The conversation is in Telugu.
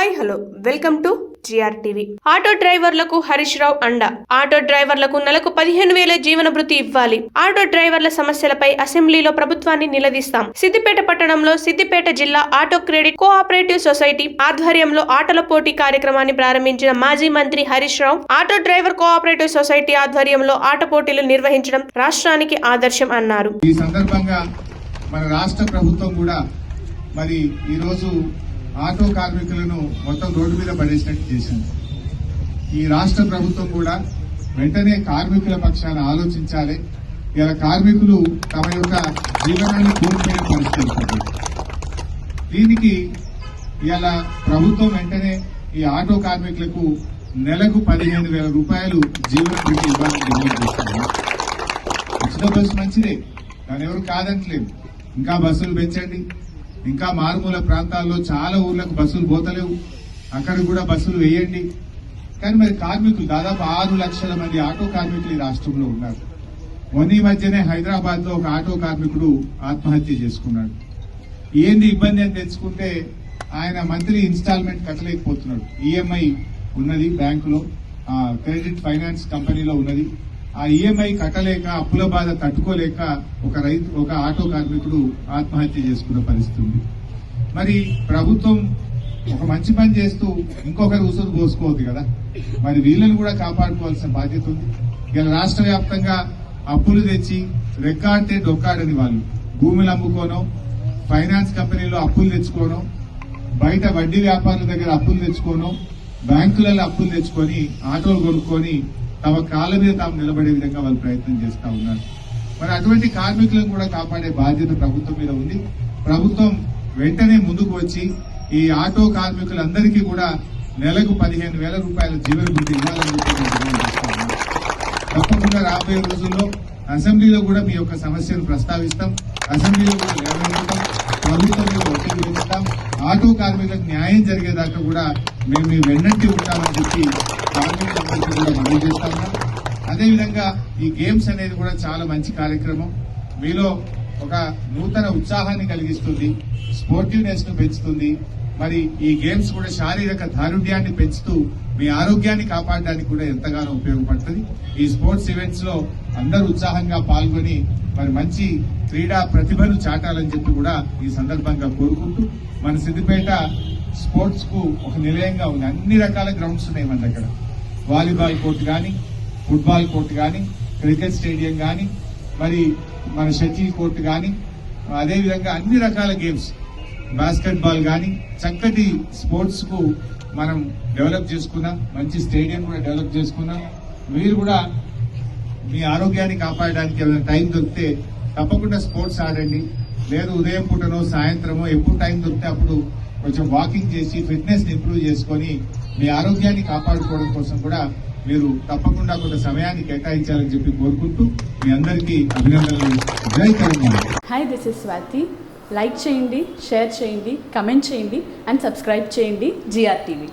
Hi hello welcome to GRTV. Auto డ్రైవర్లకు హరీష్ రావు అండ. ఆటో డ్రైవర్లకు నెలకు 15,000 జీవన భృతి ఇవ్వాలి. ఆటో డ్రైవర్ల సమస్యలపై అసెంబ్లీలో ప్రభుత్వాన్ని నిలదీస్తాం. సిద్దిపేట పట్టణంలో సిద్దిపేట జిల్లా ఆటో క్రెడిట్ కోఆపరేటివ్ సొసైటీ ఆధ్వర్యంలో ఆటల పోటీ కార్యక్రమాన్ని ప్రారంభించిన మాజీ మంత్రి Harish Rao auto driver cooperative society ఆధ్వర్యంలో ఆట పోటీలు నిర్వహించడం రాష్ట్రానికి ఆదర్శం అన్నారు. ఈ సందర్భంగా మన రాష్ట్ర ప్రభుత్వం కూడా మరి ఈరోజు ఆటో కార్మికులను మొత్తం రోడ్డు మీద పడేసినట్టు చేసింది. ఈ రాష్ట్ర ప్రభుత్వం కూడా వెంటనే కార్మికుల పక్షాన ఆలోచించాలి. ఇలా కార్మికులు తమ యొక్క జీవనాన్ని కోల్పోయే పరిస్థితి. దీనికి ఇలా ప్రభుత్వం వెంటనే ఈ ఆటో కార్మికులకు నెలకు 15,000 రూపాయలు జీవన భృతి ఇవ్వాలని డిమాండ్ చేస్తున్నారు. ఉచిత బస్సు మంచిదే, దాని ఎవరు కాదంటలేదు. ఇంకా బస్సులు పెంచండి. ఇంకా మారుమూల ప్రాంతాల్లో చాలా ఊర్లకు బస్సులు పోతలేవు, అక్కడ కూడా బస్సులు వేయండి. కానీ మరి కార్మికులు దాదాపు 6 లక్షల మంది ఆటో కార్మికులు ఈ రాష్ట్రంలో ఉన్నారు. మొన్న మధ్యనే హైదరాబాద్ లో ఒక ఆటో కార్మికుడు ఆత్మహత్య చేసుకున్నాడు. ఏంది ఇబ్బంది అని తెచ్చుకుంటే ఆయన మంత్లీ ఇన్స్టాల్మెంట్ కట్టలేకపోతున్నాడు. ఈఎంఐ ఉన్నది బ్యాంకులో, క్రెడిట్ ఫైనాన్స్ కంపెనీలో ఉన్నది. ఆ ఈఎంఐ కట్టలేక అప్పుల బాధ తట్టుకోలేక ఒక ఆటో కార్మికుడు ఆత్మహత్య చేసుకున్న పరిస్థితి ఉంది. మరి ప్రభుత్వం ఒక మంచి పని చేస్తూ ఇంకొకరు ఉసురు పోసుకోవద్దు కదా, మరి వీళ్ళని కూడా కాపాడుకోవాల్సిన బాధ్యత ఉంది. ఇలా రాష్ట్ర వ్యాప్తంగా అప్పులు తెచ్చి రెక్కాడితే డొక్కాడని వాళ్ళు భూములు అమ్ముకోనో, ఫైనాన్స్ కంపెనీలో అప్పులు తెచ్చుకోనో, బయట వడ్డీ వ్యాపారుల దగ్గర అప్పులు తెచ్చుకోనో, బ్యాంకులలో అప్పులు తెచ్చుకొని ఆటోలు కొనుక్కొని తమ కాళ్ళ మీద తాము నిలబడే విధంగా వాళ్ళు ప్రయత్నం చేస్తా ఉన్నారు. మరి అటువంటి కార్మికులను కూడా కాపాడే బాధ్యత ప్రభుత్వం మీద ఉంది. ప్రభుత్వం వెంటనే ముందుకు వచ్చి ఈ ఆటో కార్మికులందరికీ కూడా నెలకు 15,000 రూపాయల జీవన భృతి ఇవ్వాలని చెప్పి తప్పకుండా రాబోయే రోజుల్లో అసెంబ్లీలో కూడా మీ యొక్క సమస్యను ప్రస్తావిస్తాం. అసెంబ్లీలో కూడా లేవనెత్తుతాం, ప్రభుత్వం మీద ఒత్తిడి పెంచుతాం. ఆటో కార్మికులకు న్యాయం జరిగేదాకా కూడా మేము మీ వెన్నంటి ఉంటామని చెప్పి కార్మికులందరికీ కూడా మనవి చేస్తా ఉన్నాం. అదేవిధంగా ఈ గేమ్స్ అనేది కూడా చాలా మంచి కార్యక్రమం. మీలో ఒక నూతన ఉత్సాహాన్ని కలిగిస్తుంది, స్పోర్టివ్నెస్ ను పెంచుతుంది. మరి ఈ గేమ్స్ కూడా శారీరక దారుఢ్యాన్ని పెంచుతూ మీ ఆరోగ్యాన్ని కాపాడడానికి కూడా ఎంతగానో ఉపయోగపడుతుంది. ఈ స్పోర్ట్స్ ఈవెంట్స్ లో అందరూ ఉత్సాహంగా పాల్గొని మరి మంచి క్రీడా ప్రతిభను చాటాలని చెప్పి కూడా ఈ సందర్భంగా కోరుకుంటూ, మన సిద్దిపేట స్పోర్ట్స్ కు ఒక నిలయంగా ఉంది. అన్ని రకాల గ్రౌండ్స్ ఉన్నాయి మన దగ్గర. వాలీబాల్ కోర్టు గాని, ఫుట్బాల్ కోర్టు గాని, క్రికెట్ స్టేడియం గాని, మరి మన షటిల్ కోర్టు గాని, అదేవిధంగా అన్ని రకాల గేమ్స్, బాస్కెట్ బాల్ గాని, చక్కటి స్పోర్ట్స్ కు మనం డెవలప్ చేసుకున్నాం. మంచి స్టేడియం కూడా డెవలప్ చేసుకున్నాం. మీరు కూడా మీ ఆరోగ్యాన్ని కాపాడడానికి ఏమైనా టైం దొరికితే తప్పకుండా స్పోర్ట్స్ ఆడండి. లేదు ఉదయం పూటనో సాయంత్రమో ఎప్పుడు టైం దొరికితే అప్పుడు కొంచెం వాకింగ్ చేసి ఫిట్నెస్ ఇంప్రూవ్ చేసుకుని మీ ఆరోగ్యాన్ని కాపాడుకోవడం కోసం కూడా మీరు తప్పకుండా కొంత సమయాన్ని కేటాయించాలని చెప్పి కోరుకుంటూ మీ అందరికీ అభినందనలు. జై Telangana. Hi, this is Swathi. Like చేయండి, షేర్ చేయండి, కమెంట్ చేయండి అండ్ సబ్స్క్రైబ్ చేయండి జిఆర్టీవీ.